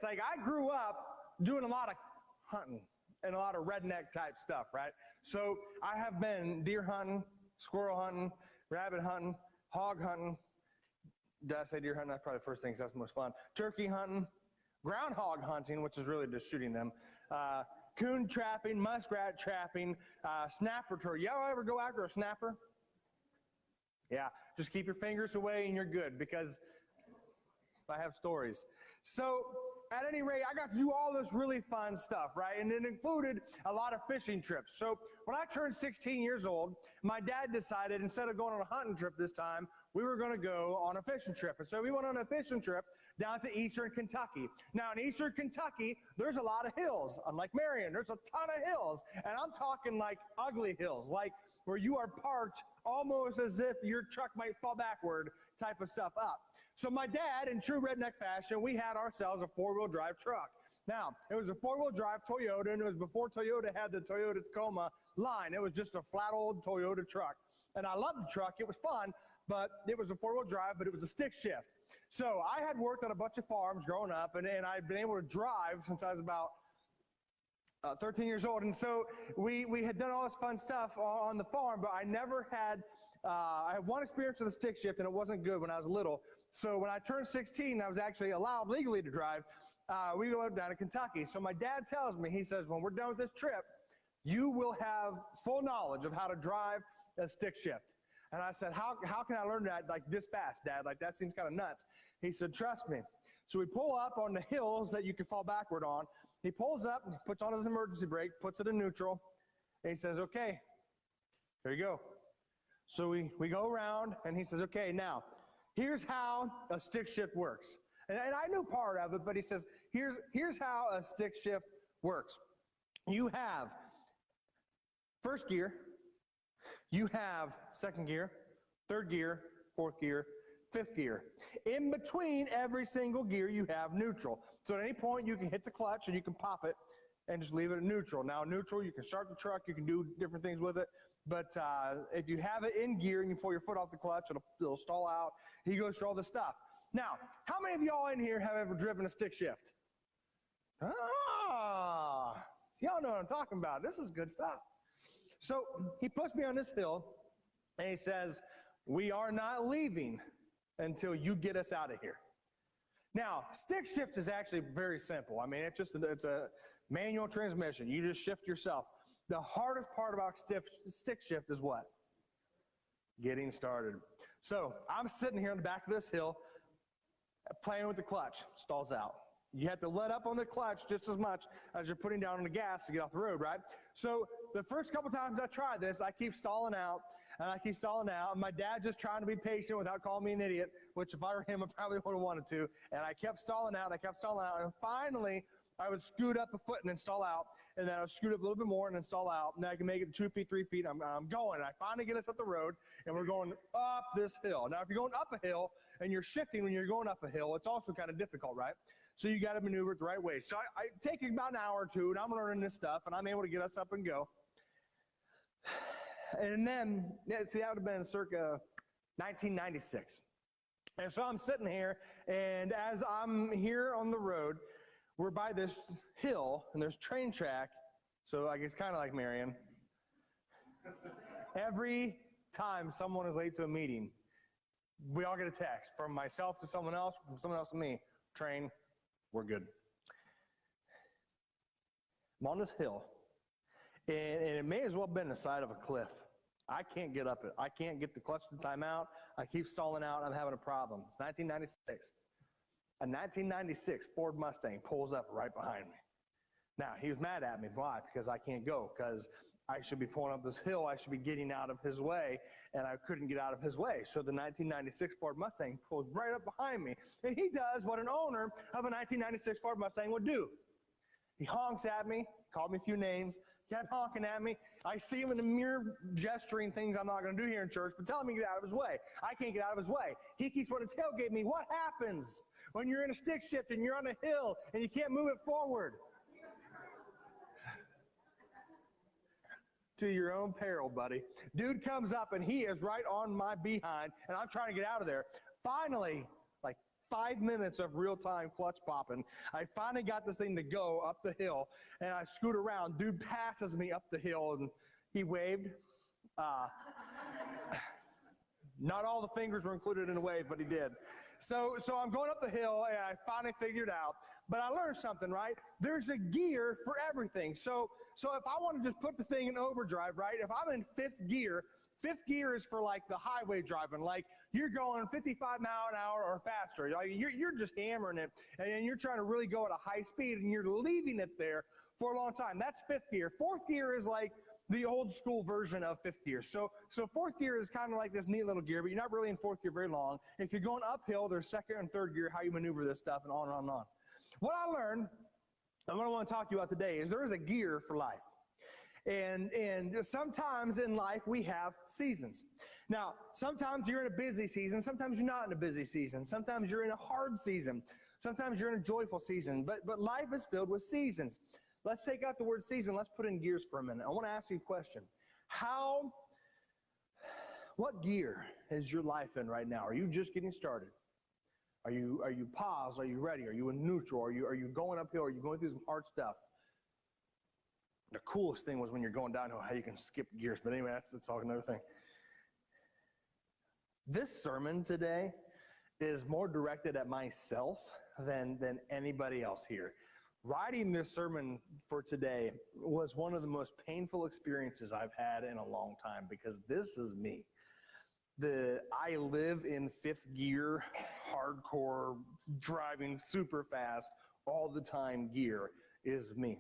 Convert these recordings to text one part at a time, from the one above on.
like I grew up doing a lot of hunting and a lot of redneck type stuff, right? So I have been deer hunting, squirrel hunting, rabbit hunting, hog hunting. Did I say deer hunting? That's probably the first thing, because that's the most fun. Turkey hunting, groundhog hunting, which is really just shooting them, coon trapping, muskrat trapping, snapper turkey. Y'all ever go after a snapper? Yeah, just keep your fingers away and you're good, because I have stories. So at any rate, I got to do all this really fun stuff, right? And it included a lot of fishing trips. So when I turned 16 years old, my dad decided instead of going on a hunting trip this time, we were going to go on a fishing trip. And so we went on a fishing trip down to eastern Kentucky. Now in eastern Kentucky, there's a lot of hills. Unlike Marion, there's a ton of hills. And I'm talking like ugly hills, like where you are parked almost as if your truck might fall backward type of stuff up. So my dad, in true redneck fashion, we had ourselves a four-wheel drive truck. Now, it was a four-wheel drive Toyota, and it was before Toyota had the Toyota Tacoma line. It was just a flat old Toyota truck. And I loved the truck. It was fun, but it was a four-wheel drive, but it was a stick shift. So I had worked on a bunch of farms growing up, and I'd been able to drive since I was about 13 years old. And so we had done all this fun stuff on the farm, but I never had, I had one experience with a stick shift, and it wasn't good when I was little. So when I turned 16, I was actually allowed legally to drive. We go down to Kentucky. So my dad tells me, he says, when we're done with this trip, you will have full knowledge of how to drive a stick shift. And I said, how can I learn that like this fast, Dad? Like that seems kind of nuts. He said, trust me. So we pull up on the hills that you can fall backward on. He pulls up, puts on his emergency brake, puts it in neutral, and he says, okay, here you go. So we go around, and he says, okay, now, here's how a stick shift works. And I knew part of it, but he says, here's how a stick shift works. You have first gear, you have second gear, third gear, fourth gear, fifth gear. In between every single gear, you have neutral. So at any point, you can hit the clutch and you can pop it and just leave it at neutral. Now, neutral, you can start the truck, you can do different things with it. But if you have it in gear and you pull your foot off the clutch, it'll stall out. He goes through all this stuff. Now, how many of y'all in here have ever driven a stick shift? Ah, so y'all know what I'm talking about. This is good stuff. So he puts me on this hill, and he says, we are not leaving until you get us out of here. Now, stick shift is actually very simple. I mean, it's a manual transmission. You just shift yourself. The hardest part about stick shift is what? Getting started. So I'm sitting here on the back of this hill, playing with the clutch, stalls out. You have to let up on the clutch just as much as you're putting down on the gas to get off the road, right? So the first couple times I tried this, I keep stalling out, and I keep stalling out, and my dad just trying to be patient without calling me an idiot, which if I were him, I probably would have wanted to, and I kept stalling out, and finally, I would scoot up a foot and then stall out, and then I would scoot up a little bit more and then stall out, and then I can make it 2 feet, 3 feet, I'm going, and I finally get us up the road, and we're going up this hill. Now, if you're going up a hill, and you're shifting when you're going up a hill, it's also kind of difficult, right? So you got to maneuver it the right way. So I take about an hour or two, and I'm learning this stuff, and I'm able to get us up and go. And then, see, that would have been circa 1996. And so I'm sitting here, and as I'm here on the road, we're by this hill, and there's train track, so I guess kind of like Marion. Every time someone is late to a meeting, we all get a text from myself to someone else, from someone else to me. Train, we're good. I'm on this hill, and it may as well have been the side of a cliff. I can't get up it. I can't get the clutch to time out. I keep stalling out. I'm having a problem. It's 1996. A 1996 Ford Mustang pulls up right behind me. Now, he was mad at me. Why? Because I can't go. Because I should be pulling up this hill. I should be getting out of his way, and I couldn't get out of his way. So the 1996 Ford Mustang pulls right up behind me, and he does what an owner of a 1996 Ford Mustang would do. He honks at me, called me a few names, kept honking at me. I see him in the mirror gesturing things I'm not going to do here in church, but telling me to get out of his way. I can't get out of his way. He keeps wanting to tailgate me. What happens when you're in a stick shift and you're on a hill and you can't move it forward? To your own peril, buddy. Dude comes up and he is right on my behind, and I'm trying to get out of there. Finally, like 5 minutes of real-time clutch popping. I finally got this thing to go up the hill, and I scoot around. Dude passes me up the hill, and he waved. Not all the fingers were included in the wave, but he did. So I'm going up the hill, and I finally figured out. But I learned something, right? There's a gear for everything. So if I want to just put the thing in overdrive, right? If I'm in fifth gear is for like the highway driving. Like you're going 55 mile an hour or faster. Like you're just hammering it, and you're trying to really go at a high speed, and you're leaving it there for a long time. That's fifth gear. Fourth gear is like the old school version of fifth gear. So fourth gear is kind of like this neat little gear, but you're not really in fourth gear very long. If you're going uphill, there's second and third gear, how you maneuver this stuff, and on and on and on. What I learned, and what I want to talk to you about today, is there is a gear for life. And sometimes in life we have seasons. Now, sometimes you're in a busy season, sometimes you're not in a busy season, sometimes you're in a hard season, sometimes you're in a joyful season, but life is filled with seasons. Let's take out the word season, let's put in gears for a minute. I want to ask you a question. What gear is your life in right now? Are you just getting started? Are you paused? Are you ready? Are you in neutral? Are you going uphill? Are you going through some hard stuff? The coolest thing was when you're going downhill, how you can skip gears. But anyway, that's all another thing. This sermon today is more directed at myself than anybody else here. Writing this sermon for today was one of the most painful experiences I've had in a long time, because this is me. I live in fifth gear, hardcore, driving super fast, all the time gear is me.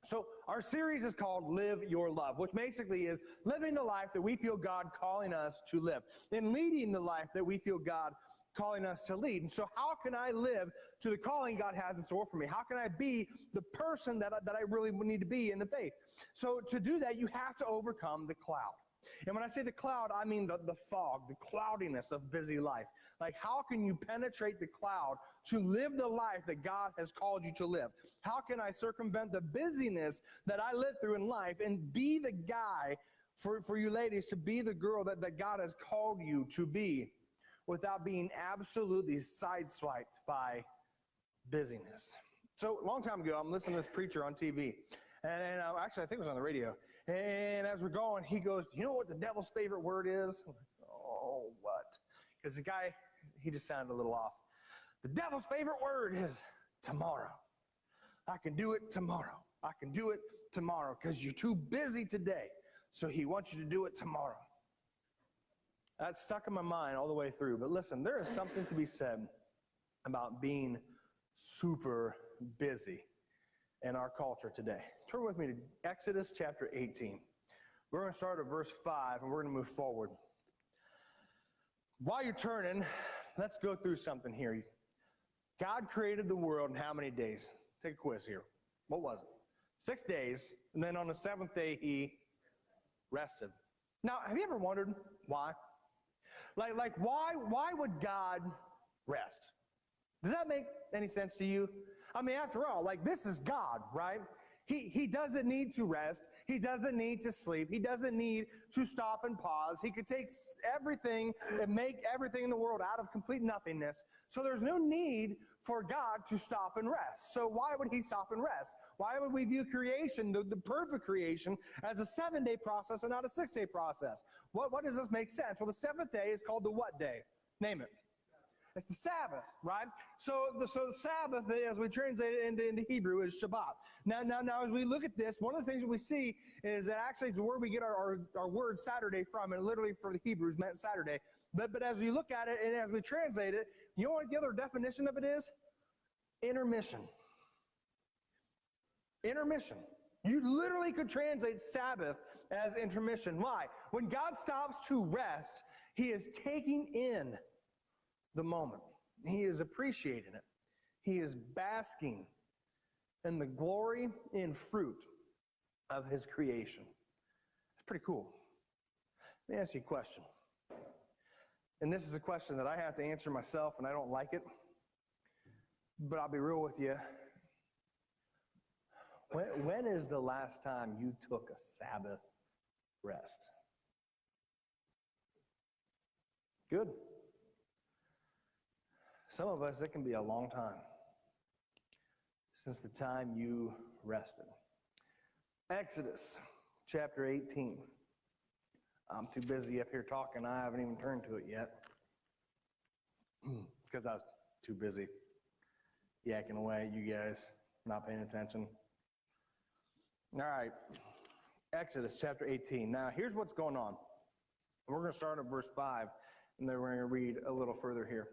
So our series is called Live Your Love, which basically is living the life that we feel God calling us to live, and leading the life that we feel God calling us to lead. And so how can I live to the calling God has in store for me? How can I be the person that I really need to be in the faith? So to do that, you have to overcome the cloud. And when I say the cloud, I mean the fog, the cloudiness of busy life. Like, how can you penetrate the cloud to live the life that God has called you to live? How can I circumvent the busyness that I live through in life and be the guy for you ladies, to be the girl that God has called you to be, without being absolutely sideswiped by busyness? So a long time ago, I'm listening to this preacher on TV. And actually, I think it was on the radio. And as we're going, he goes, you know what the devil's favorite word is? I'm like, oh, what? Because the guy, he just sounded a little off. The devil's favorite word is tomorrow. I can do it tomorrow. I can do it tomorrow, because you're too busy today. So he wants you to do it tomorrow. That stuck in my mind all the way through. But listen, there is something to be said about being super busy in our culture today. Turn with me to Exodus chapter 18. We're going to start at verse 5, and we're going to move forward. While you're turning, let's go through something here. God created the world in how many days? Take a quiz here. What was it? 6 days, and then on the seventh day, he rested. Now, have you ever wondered why? Like why would God rest? Does that make any sense to you? I mean, after all, like, this is God, right? He doesn't need to rest. He doesn't need to sleep. He doesn't need to stop and pause. He could take everything and make everything in the world out of complete nothingness. So there's no need for God to stop and rest. So why would he stop and rest? Why would we view creation, the perfect creation, as a 7-day process and not a 6-day process? What does this make sense? Well, the seventh day is called the what day? Name it. It's the Sabbath, right? So the Sabbath, as we translate it into Hebrew, is Shabbat. Now, as we look at this, one of the things that we see is that actually it's where we get our word Saturday from, and literally for the Hebrews meant Saturday. But as we look at it and as we translate it, you know what the other definition of it is? Intermission. Intermission. You literally could translate Sabbath as intermission. Why? When God stops to rest, he is taking in the moment. He is appreciating it. He is basking in the glory and fruit of his creation. It's pretty cool. Let me ask you a question. And this is a question that I have to answer myself, and I don't like it. But I'll be real with you. When is the last time you took a Sabbath rest? Good. Some of us, it can be a long time since the time you rested. Exodus chapter 18. I'm too busy up here talking. I haven't even turned to it yet. Because I was too busy yakking away, you guys, not paying attention. All right. Exodus chapter 18. Now, here's what's going on. We're going to start at verse 5, and then we're going to read a little further here.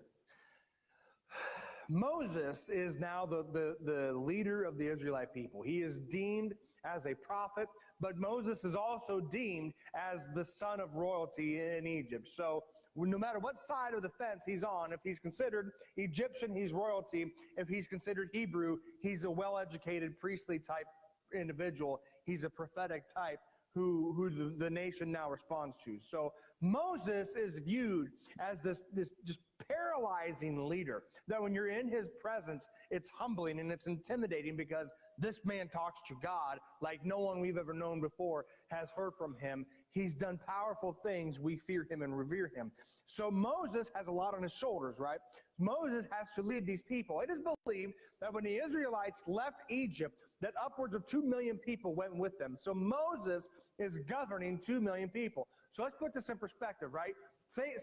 Moses is now the leader of the Israelite people. He is deemed as a prophet, but Moses is also deemed as the son of royalty in Egypt. So no matter what side of the fence he's on, if he's considered Egyptian, he's royalty. If he's considered Hebrew, he's a well-educated priestly type individual. He's a prophetic type who the nation now responds to. So Moses is viewed as this just paralyzing leader, that when you're in his presence, it's humbling and it's intimidating because this man talks to God like no one we've ever known before has heard from him. He's done powerful things. We fear him and revere him. So Moses has a lot on his shoulders, right? Moses has to lead these people. It is believed that when the Israelites left Egypt, that upwards of 2 million people went with them. So Moses is governing 2 million people. So let's put this in perspective, right? Say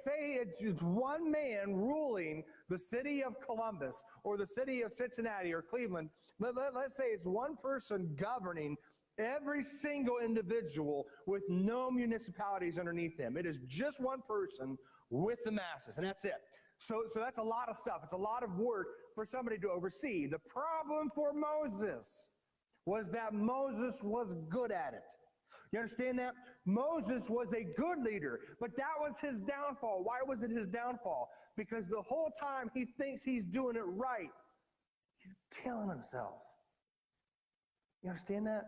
it's one man ruling the city of Columbus or the city of Cincinnati or Cleveland. Let's say it's one person governing every single individual with no municipalities underneath him. It is just one person with the masses, and that's it. So that's a lot of stuff. It's a lot of work for somebody to oversee. The problem for Moses was that Moses was good at it. You understand that? Moses was a good leader, but that was his downfall. Why was it his downfall? Because the whole time he thinks he's doing it right, he's killing himself. You understand that?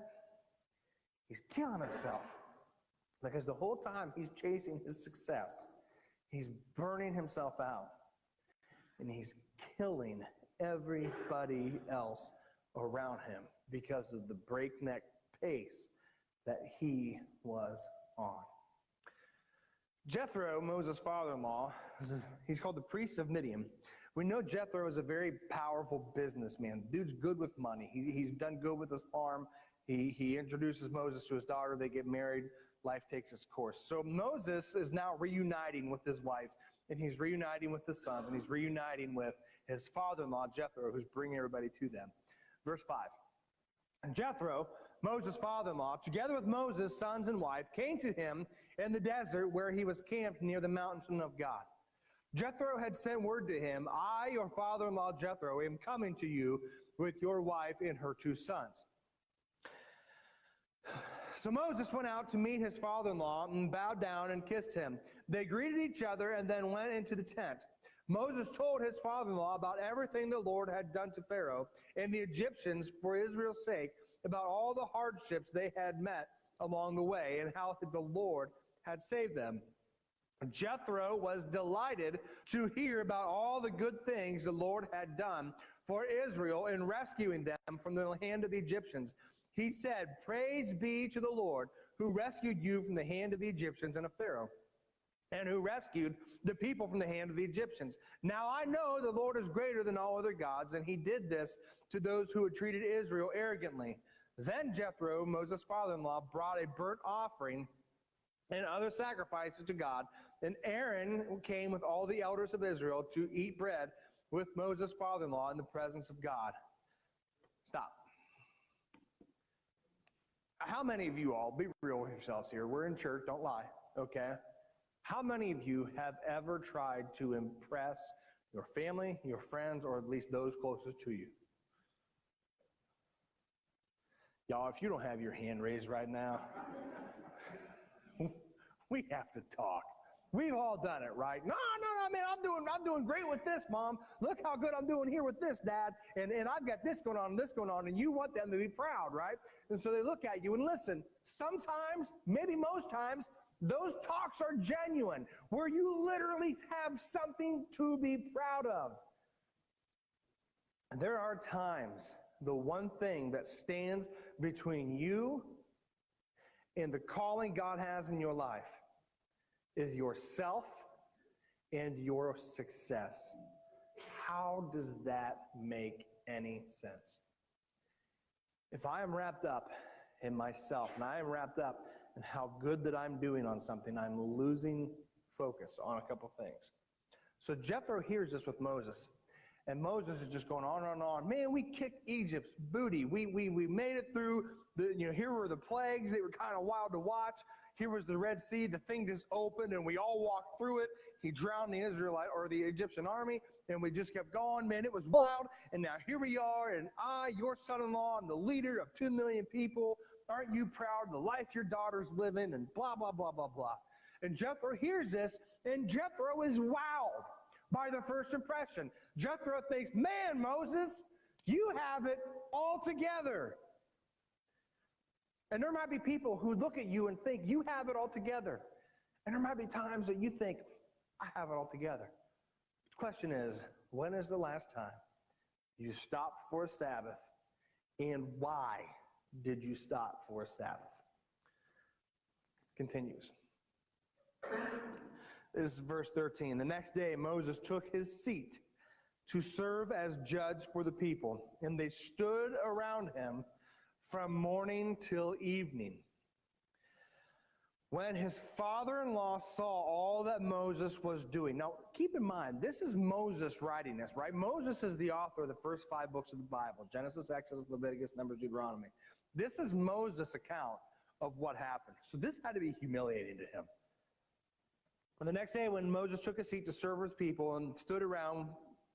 He's killing himself. Because the whole time he's chasing his success, he's burning himself out. And he's killing everybody else around him because of the breakneck pace that he was on. Jethro, Moses' father-in-law, he's called the priest of Midian. We know Jethro is a very powerful businessman. Dude's good with money. He's done good with his farm. He introduces Moses to his daughter. They get married. Life takes its course. So Moses is now reuniting with his wife, and he's reuniting with his sons, and he's reuniting with his father-in-law, Jethro, who's bringing everybody to them. Verse 5. And Jethro, Moses' father-in-law, together with Moses' sons and wife, came to him in the desert where he was camped near the mountain of God. Jethro had sent word to him, I, your father-in-law Jethro, am coming to you with your wife and her 2 sons. So Moses went out to meet his father-in-law and bowed down and kissed him. They greeted each other and then went into the tent. Moses told his father-in-law about everything the Lord had done to Pharaoh and the Egyptians for Israel's sake, about all the hardships they had met along the way and how the Lord had saved them. Jethro was delighted to hear about all the good things the Lord had done for Israel in rescuing them from the hand of the Egyptians. He said, Praise be to the Lord who rescued you from the hand of the Egyptians and of Pharaoh, and who rescued the people from the hand of the Egyptians. Now I know the Lord is greater than all other gods, and he did this to those who had treated Israel arrogantly. Then Jethro, Moses' father-in-law, brought a burnt offering and other sacrifices to God. And Aaron came with all the elders of Israel to eat bread with Moses' father-in-law in the presence of God. Stop. How many of you all, be real with yourselves here, we're in church, don't lie, okay? How many of you have ever tried to impress your family, your friends, or at least those closest to you? Y'all, if you don't have your hand raised right now, we have to talk. We've all done it, right? No, man, I'm doing great with this, Mom. Look how good I'm doing here with this, Dad. And I've got this going on, and you want them to be proud, right? And so they look at you and listen. Sometimes, maybe most times, those talks are genuine, where you literally have something to be proud of. And there are times the one thing that stands between you and the calling God has in your life is yourself and your success. How does that make any sense? If I am wrapped up in myself and I am wrapped up in how good that I'm doing on something, I'm losing focus on a couple things. So Jethro hears this with Moses. And Moses is just going on and on. Man, we kicked Egypt's booty. We made it through. Here were the plagues. They were kind of wild to watch. Here was the Red Sea. The thing just opened, and we all walked through it. He drowned the Israelite or the Egyptian army, and we just kept going. Man, it was wild. And now here we are, and I, your son-in-law, I'm the leader of 2 million people. Aren't you proud of the life your daughter's living? And blah, blah, blah, blah, blah. And Jethro hears this, and Jethro is wowed by the first impression. Jethro thinks, man, Moses, you have it all together. And there might be people who look at you and think you have it all together. And there might be times that you think, I have it all together. The question is, when is the last time you stopped for a Sabbath, and why did you stop for a Sabbath? Continues. This is verse 13. The next day Moses took his seat to serve as judge for the people, and they stood around him from morning till evening. When his father-in-law saw all that Moses was doing. Now, keep in mind, this is Moses writing this, right? Moses is the author of the first 5 books of the Bible: Genesis, Exodus, Leviticus, Numbers, Deuteronomy. This is Moses' account of what happened. So this had to be humiliating to him. And the next day, when Moses took a seat to serve his people and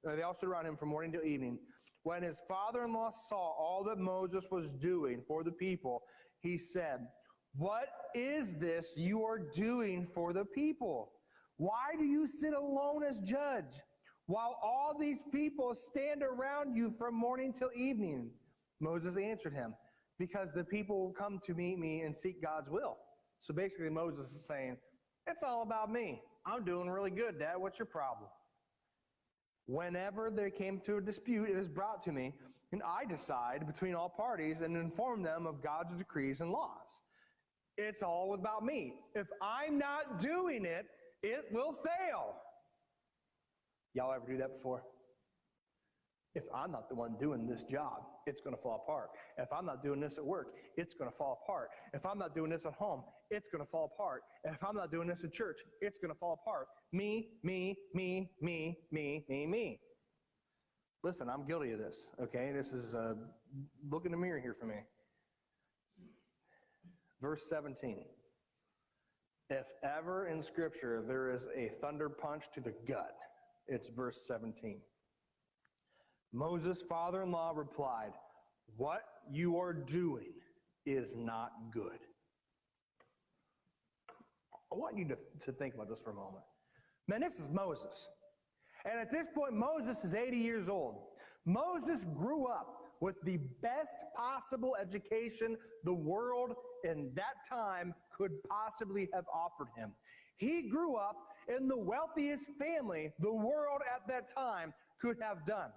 they all stood around him from morning till evening, when his father-in-law saw all that Moses was doing for the people, he said, "What is this you are doing for the people? Why do you sit alone as judge, while all these people stand around you from morning till evening?" Moses answered him, "Because the people will come to meet me and seek God's will." So basically Moses is saying, it's all about me. I'm doing really good, Dad. What's your problem? Whenever there came to a dispute, it is brought to me, and I decide between all parties and inform them of God's decrees and laws. It's all about me. If I'm not doing it, it will fail. Y'all ever do that before? If I'm not the one doing this job, it's going to fall apart. If I'm not doing this at work, it's going to fall apart. If I'm not doing this at home, it's going to fall apart. If I'm not doing this at church, it's going to fall apart. Me, me, me, me, me, me, me. Listen, I'm guilty of this, okay? This is, look in the mirror here for me. Verse 17. If ever in Scripture there is a thunder punch to the gut, it's verse 17. Moses' father-in-law replied, "What you are doing is not good." I want you to think about this for a moment. Man, this is Moses. And at this point, Moses is 80 years old. Moses grew up with the best possible education the world in that time could possibly have offered him. He grew up in the wealthiest family the world at that time could have done.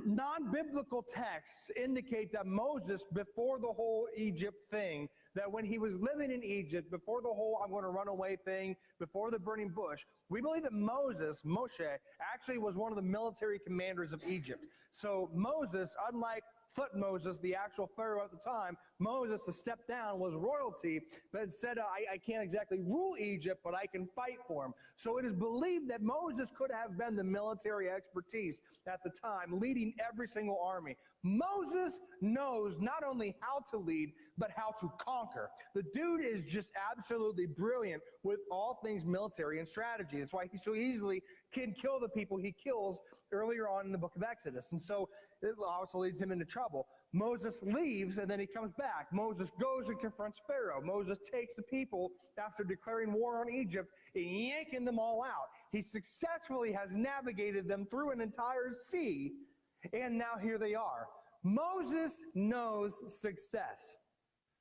Non-biblical texts indicate that Moses, before the whole Egypt thing, that when he was living in Egypt, before the whole I'm going to run away thing, before the burning bush, we believe that Moshe, actually was one of the military commanders of Egypt. So Moses, unlike Thutmose, the actual pharaoh at the time, Moses, a step down, was royalty, but said, I can't exactly rule Egypt, but I can fight for him. So it is believed that Moses could have been the military expertise at the time, leading every single army. Moses knows not only how to lead, but how to conquer. The dude is just absolutely brilliant with all things military and strategy. That's why he so easily can kill the people he kills earlier on in the book of Exodus. And so it also leads him into trouble. Moses leaves, and then he comes back. Moses goes and confronts Pharaoh. Moses takes the people after declaring war on Egypt and yanking them all out. He successfully has navigated them through an entire sea, and now here they are. Moses knows success.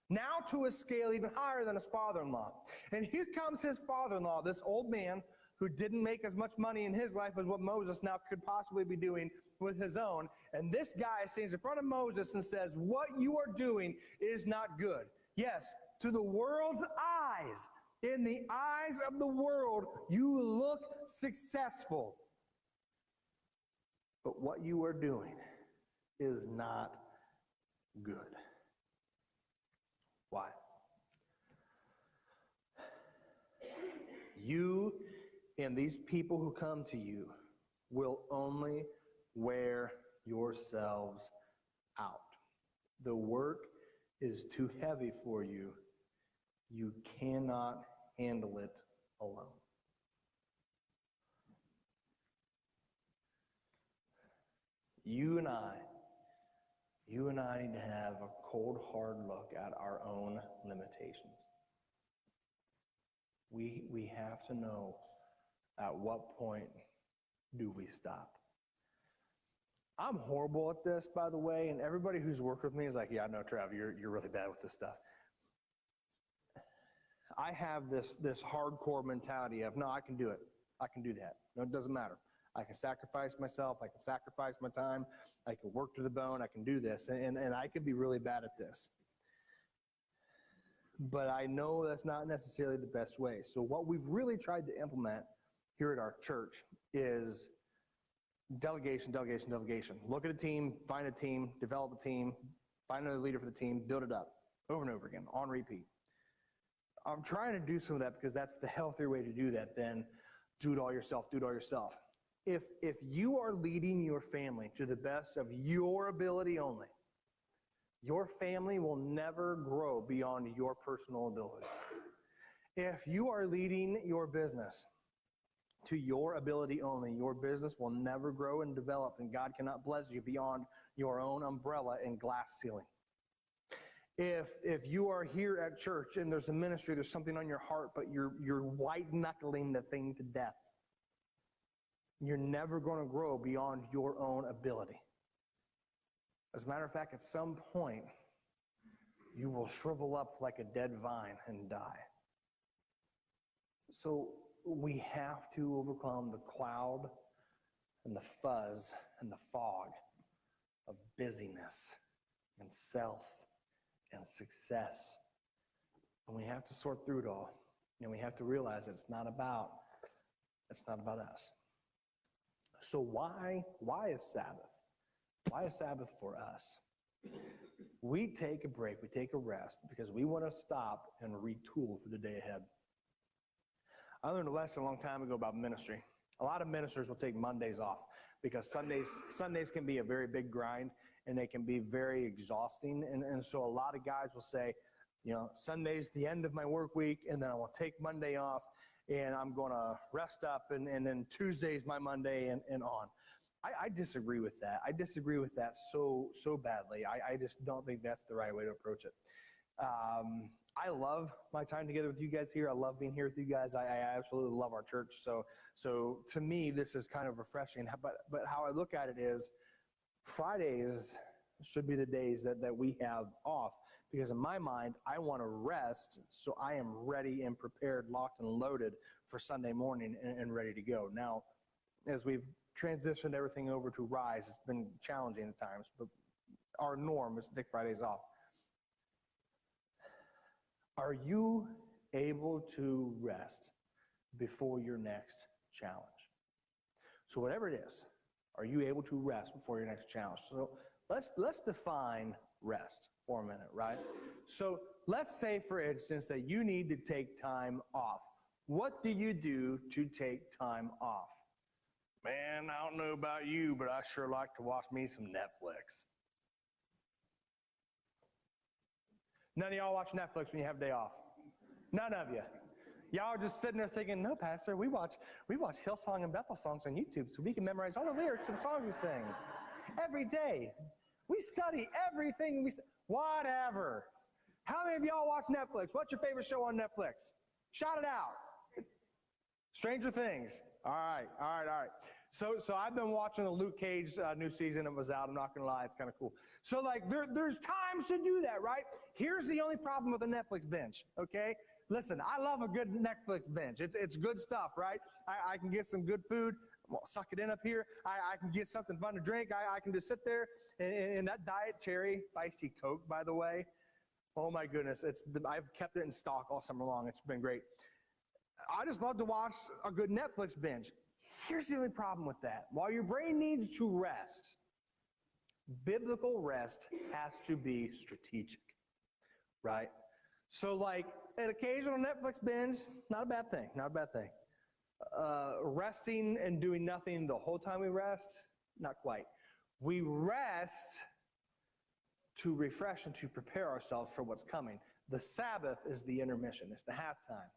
Now to a scale even higher than his father-in-law. And here comes his father-in-law, this old man who didn't make as much money in his life as what Moses now could possibly be doing with his own. And this guy stands in front of Moses and says, "What you are doing is not good." Yes, to the world's eyes, in the eyes of the world, you look successful. But what you are doing is not good. Why? You and these people who come to you will only wear yourselves out. The work is too heavy for you. You cannot handle it alone. You and I need to have a cold, hard look at our own limitations. We have to know at what point do we stop. I'm horrible at this, by the way, and everybody who's worked with me is like, yeah, I know, Trev, you're really bad with this stuff. I have this hardcore mentality of, no, I can do it. I can do that. No, it doesn't matter. I can sacrifice myself. I can sacrifice my time. I can work to the bone. I can do this. And I could be really bad at this. But I know that's not necessarily the best way. So what we've really tried to implement here at our church is delegation, delegation, delegation. Look at a team, find a team, develop a team, find another leader for the team, build it up over and over again, on repeat. I'm trying to do some of that because that's the healthier way to do that than do it all yourself, do it all yourself. If you are leading your family to the best of your ability only, your family will never grow beyond your personal ability. If you are leading your business to your ability only, your business will never grow and develop, and God cannot bless you beyond your own umbrella and glass ceiling. If you are here at church and there's a ministry, there's something on your heart, but you're white-knuckling the thing to death, you're never going to grow beyond your own ability. As a matter of fact, at some point, you will shrivel up like a dead vine and die. So we have to overcome the cloud and the fuzz and the fog of busyness and self and success. And we have to sort through it all. And we have to realize that it's not about us. So why is Sabbath? Why is Sabbath for us? We take a break, we take a rest because we want to stop and retool for the day ahead. I learned a lesson a long time ago about ministry. A lot of ministers will take Mondays off because Sundays can be a very big grind and they can be very exhausting. And so a lot of guys will say, Sunday's the end of my work week, and then I will take Monday off and I'm going to rest up, and then Tuesday's my Monday and on. I disagree with that. I disagree with that so badly. I just don't think that's the right way to approach it. I love my time together with you guys here. I love being here with you guys. I absolutely love our church. So to me, this is kind of refreshing. But how I look at it is Fridays should be the days that we have off, because in my mind, I want to rest so I am ready and prepared, locked and loaded for Sunday morning and ready to go. Now, as we've transitioned everything over to Rise, it's been challenging at times, but our norm is to take Fridays off. Are you able to rest before your next challenge? So whatever it is, are you able to rest before your next challenge? So let's define rest for a minute, right? So let's say, for instance, that you need to take time off. What do you do to take time off? Man, I don't know about you, but I sure like to watch me some Netflix. None of y'all watch Netflix when you have a day off. None of you. Y'all are just sitting there thinking, no, Pastor, we watch Hillsong and Bethel songs on YouTube so we can memorize all the lyrics to the songs we sing. Every day. We study everything whatever. How many of y'all watch Netflix? What's your favorite show on Netflix? Shout it out. Stranger Things. All right. So I've been watching the Luke Cage new season. It was out. I'm not going to lie. It's kind of cool. So there's times to do that, right? Here's the only problem with a Netflix binge, okay? Listen, I love a good Netflix binge. It's good stuff, right? I can get some good food. I'm going to suck it in up here. I can get something fun to drink. I can just sit there. And that Diet Cherry Feisty Coke, by the way, oh my goodness. I've kept it in stock all summer long. It's been great. I just love to watch a good Netflix binge. Here's the only problem with that. While your brain needs to rest, biblical rest has to be strategic, right? So like an occasional Netflix binge, not a bad thing, not a bad thing. Resting and doing nothing the whole time we rest, not quite. We rest to refresh and to prepare ourselves for what's coming. The Sabbath is the intermission. It's the halftime.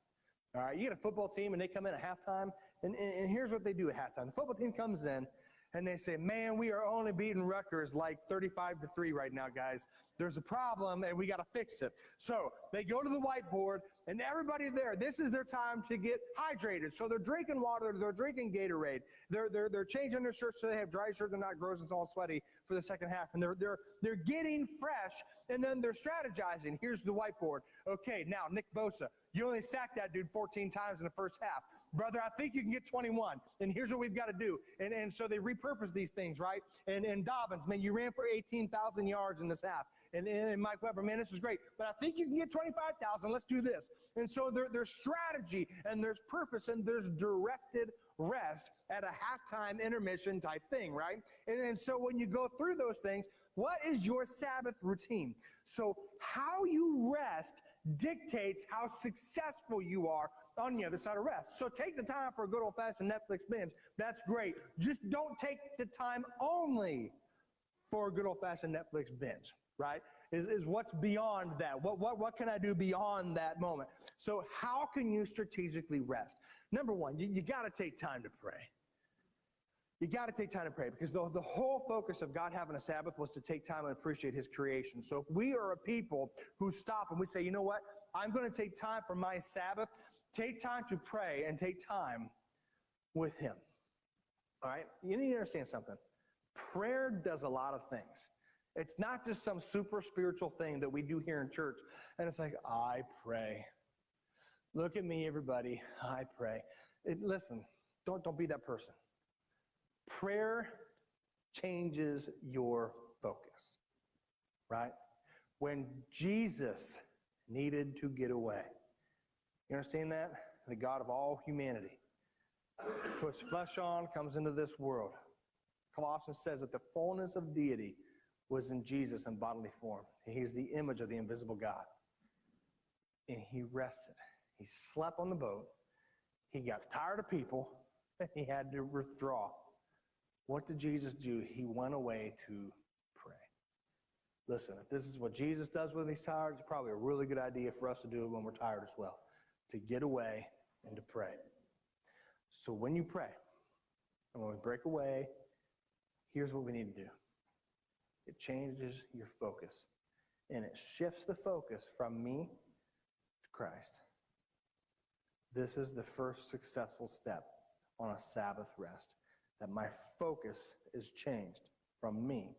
All right, you get a football team and they come in at halftime, and here's what they do at halftime. The football team comes in and they say, man, we are only beating Rutgers like 35-3 right now, guys. There's a problem and we got to fix it. So they go to the whiteboard and everybody there, this is their time to get hydrated. So they're drinking water, they're drinking Gatorade, they're changing their shirts so they have dry shirts, they're not gross and all sweaty for the second half. And they're getting fresh, and then they're strategizing. Here's the whiteboard. Okay, now Nick Bosa, you only sacked that dude 14 times in the first half. Brother, I think you can get 21, and here's what we've got to do. And so they repurpose these things, right? And Dobbins, man, you ran for 18,000 yards in this half. And Mike Weber, man, this is great, but I think you can get 25,000. Let's do this. And so there's strategy, and there's purpose, and there's directed rest at a halftime intermission type thing, right? And so when you go through those things, what is your Sabbath routine? So how you rest dictates how successful you are on the other side of rest. So take the time for a good old-fashioned Netflix binge. That's great. Just don't take the time only for a good old-fashioned Netflix binge, right? Is what's beyond that. What can I do beyond that moment? So how can you strategically rest? Number one, you got to take time to pray. You got to take time to pray, because the whole focus of God having a Sabbath was to take time and appreciate his creation. So if we are a people who stop and we say, you know what, I'm going to take time for my Sabbath, take time to pray and take time with him. All right? You need to understand something. Prayer does a lot of things. It's not just some super spiritual thing that we do here in church, and it's like, I pray. Look at me, everybody. I pray. Listen, don't be that person. Prayer changes your focus, right? When Jesus needed to get away, you understand that? The God of all humanity puts flesh on, comes into this world. Colossians says that the fullness of deity was in Jesus in bodily form. He's the image of the invisible God. And he rested. He slept on the boat. He got tired of people, and he had to withdraw. What did Jesus do? He went away to pray. Listen, if this is what Jesus does when he's tired, it's probably a really good idea for us to do it when we're tired as well, to get away and to pray. So when you pray, and when we break away, here's what we need to do. It changes your focus, and it shifts the focus from me to Christ. This is the first successful step on a Sabbath rest, that my focus is changed from me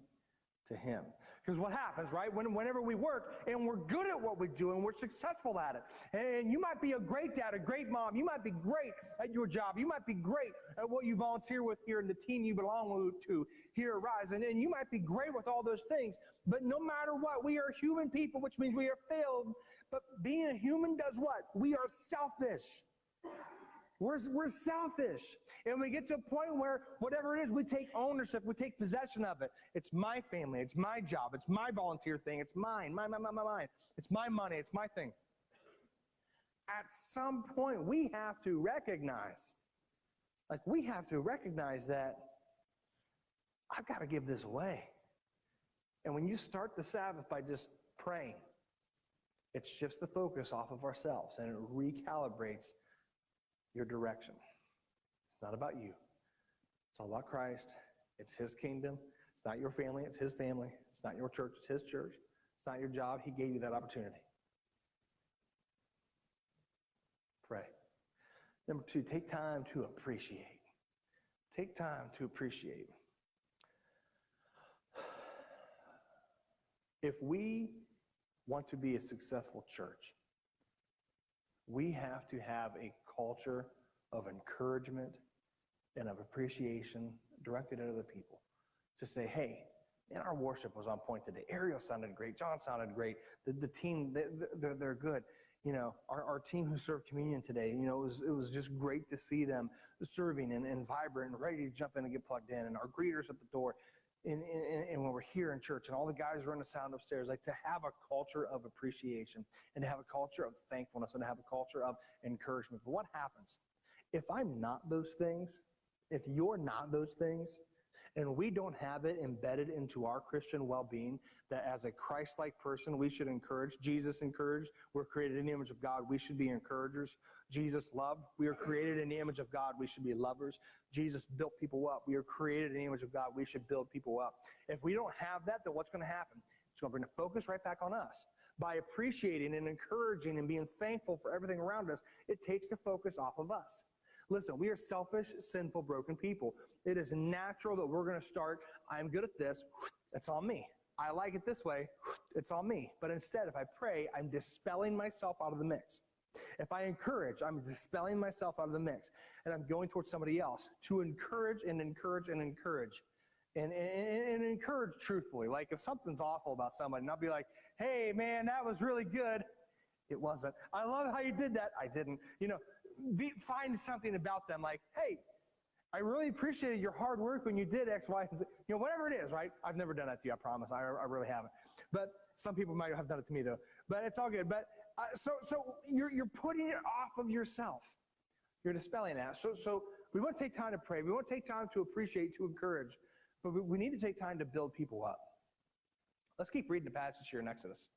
to him. Because what happens, right, whenever we work and we're good at what we do and we're successful at it, and you might be a great dad, a great mom, you might be great at your job, you might be great at what you volunteer with here in the team you belong to here at Rise, and you might be great with all those things, but no matter what, we are human people, which means we are failed, but being a human does what? We are selfish. We're selfish. And we get to a point where whatever it is, we take ownership, we take possession of it. It's my family, it's my job, it's my volunteer thing, it's mine. It's my money, it's my thing. At some point, we have to recognize that I've got to give this away. And when you start the Sabbath by just praying, it shifts the focus off of ourselves and it recalibrates your direction. It's not about you. It's all about Christ. It's his kingdom. It's not your family. It's his family. It's not your church. It's his church. It's not your job. He gave you that opportunity. Pray. Number two, take time to appreciate. Take time to appreciate. If we want to be a successful church, we have to have a culture of encouragement and of appreciation directed at other people. To say, hey, man, our worship was on point today. Ariel sounded great. John sounded great. The team, they're good. Our team who served communion today, it was just great to see them serving and vibrant and ready to jump in and get plugged in. And our greeters at the door, and when we're here in church, and all the guys running the sound upstairs, like to have a culture of appreciation and to have a culture of thankfulness and to have a culture of encouragement. But what happens if I'm not those things? If you're not those things, and we don't have it embedded into our Christian well-being, that as a Christ-like person, we should encourage. Jesus encouraged. We're created in the image of God. We should be encouragers. Jesus loved. We are created in the image of God. We should be lovers. Jesus built people up. We are created in the image of God. We should build people up. If we don't have that, then what's going to happen? It's going to bring the focus right back on us. By appreciating and encouraging and being thankful for everything around us, it takes the focus off of us. Listen, we are selfish, sinful, broken people. It is natural that we're going to start, I'm good at this, it's on me. I like it this way, it's on me. But instead, if I pray, I'm dispelling myself out of the mix. If I encourage, I'm dispelling myself out of the mix. And I'm going towards somebody else to encourage and encourage and encourage. And encourage truthfully. Like if something's awful about somebody, and I'll be like, hey, man, that was really good. It wasn't. I love how you did that. I didn't. Find something about them like, hey, I really appreciated your hard work when you did X, Y, and Z. Whatever it is, right? I've never done that to you, I promise. I really haven't. But some people might have done it to me, though. But it's all good. But so you're putting it off of yourself. You're dispelling that. So we want to take time to pray. We want to take time to appreciate, to encourage. But we need to take time to build people up. Let's keep reading the passage here in Exodus.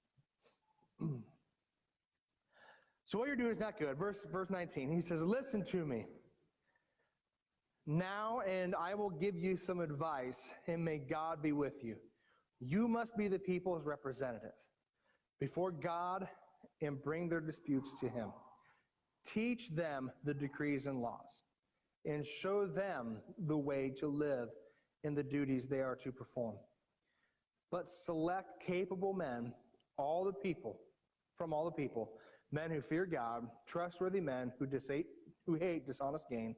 So what you're doing is not good. Verse 19, he says, listen to me now, and I will give you some advice, and may God be with you. You must be the people's representative before God and bring their disputes to him. Teach them the decrees and laws, and show them the way to live in the duties they are to perform. But select capable men, from all the people, men who fear God, trustworthy men who hate dishonest gain,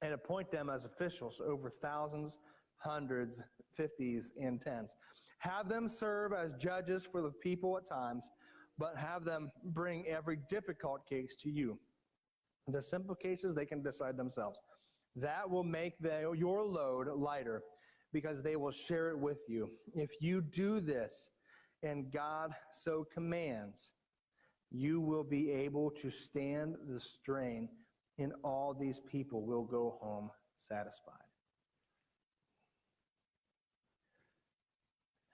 and appoint them as officials over thousands, hundreds, fifties, and tens. Have them serve as judges for the people at times, but have them bring every difficult case to you. The simple cases they can decide themselves. That will make your load lighter, because they will share it with you. If you do this, and God so commands, you will be able to stand the strain, and all these people will go home satisfied.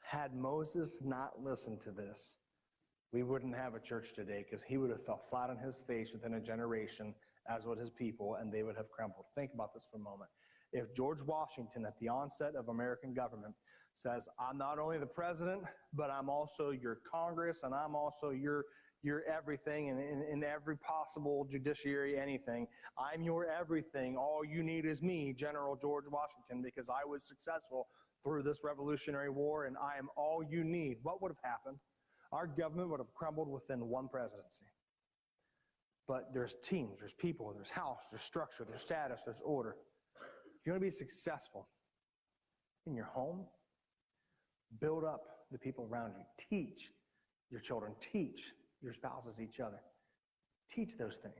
Had Moses not listened to this, we wouldn't have a church today, because he would have fell flat on his face within a generation, as would his people, and they would have crumbled. Think about this for a moment. If George Washington, at the onset of American government, says, I'm not only the president, but I'm also your Congress, and I'm also your everything, and in every possible judiciary, anything. I'm your everything. All you need is me, General George Washington, because I was successful through this Revolutionary War, and I am all you need. What would have happened? Our government would have crumbled within one presidency. But there's teams, there's people, there's house, there's structure, there's status, there's order. If you want to be successful in your home, build up the people around you. Teach your children. Teach your spouses each other. Teach those things.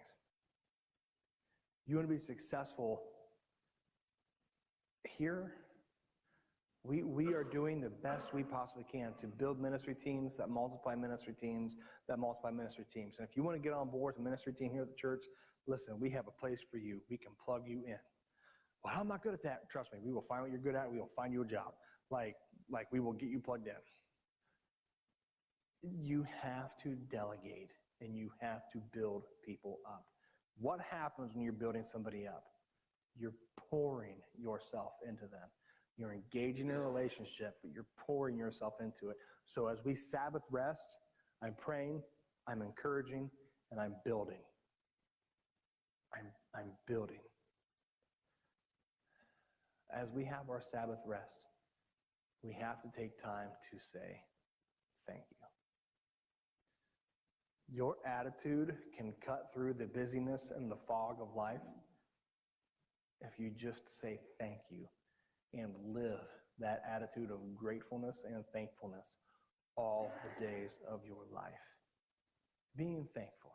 You want to be successful here? We are doing the best we possibly can to build ministry teams that multiply ministry teams, that multiply ministry teams. And if you want to get on board with a ministry team here at the church, listen, we have a place for you. We can plug you in. Well, I'm not good at that. Trust me, we will find what you're good at. We will find you a job. Like we will get you plugged in. You have to delegate, and you have to build people up. What happens when you're building somebody up? You're pouring yourself into them. You're engaging in a relationship, but you're pouring yourself into it. So as we Sabbath rest, I'm praying, I'm encouraging, and I'm building. I'm building. As we have our Sabbath rest, we have to take time to say thank you. Your attitude can cut through the busyness and the fog of life if you just say thank you and live that attitude of gratefulness and thankfulness all the days of your life. being thankful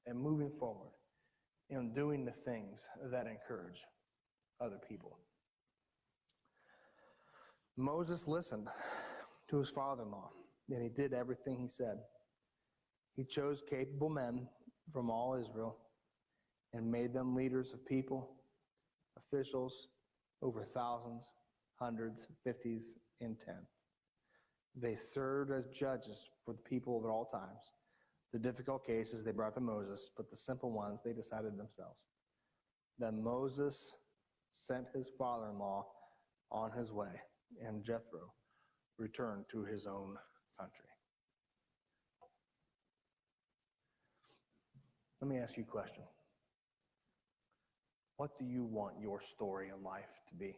and moving forward and doing the things that encourage other people. Moses listened to his father-in-law, and he did everything he said. He chose capable men from all Israel and made them leaders of people, officials, over thousands, hundreds, fifties, and tens. They served as judges for the people at all times. The difficult cases they brought to Moses, but the simple ones they decided themselves. Then Moses sent his father-in-law on his way, and Jethro returned to his own country. Let me ask you a question. What do you want your story in life to be?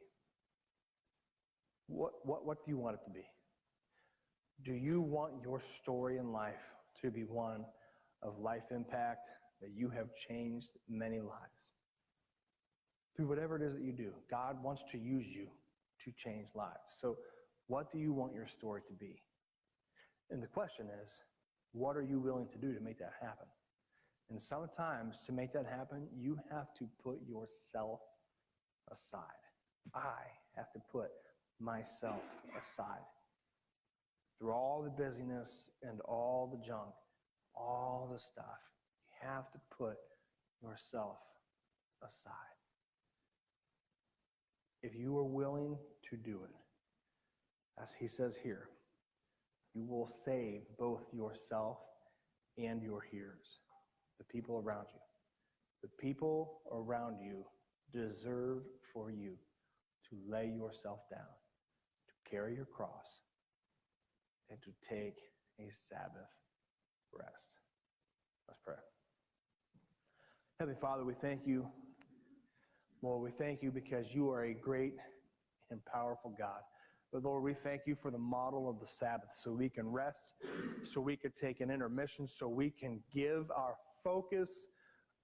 What do you want it to be? Do you want your story in life to be one of life impact, that you have changed many lives? Through whatever it is that you do, God wants to use you to change lives. So what do you want your story to be? And the question is, what are you willing to do to make that happen? And sometimes to make that happen, you have to put yourself aside. I have to put myself aside. Through all the busyness and all the junk, all the stuff, you have to put yourself aside. If you are willing to do it, as he says here, you will save both yourself and your hearers, the people around you. The people around you deserve for you to lay yourself down, to carry your cross, and to take a Sabbath rest. Let's pray. Heavenly Father, we thank you. Lord, we thank you because you are a great and powerful God. But Lord, we thank you for the model of the Sabbath so we can rest, so we can take an intermission, so we can give our focus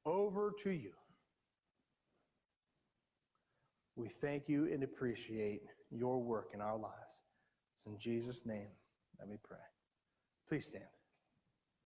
over to you. We thank you and appreciate your work in our lives. It's in Jesus' name that we pray. Please stand.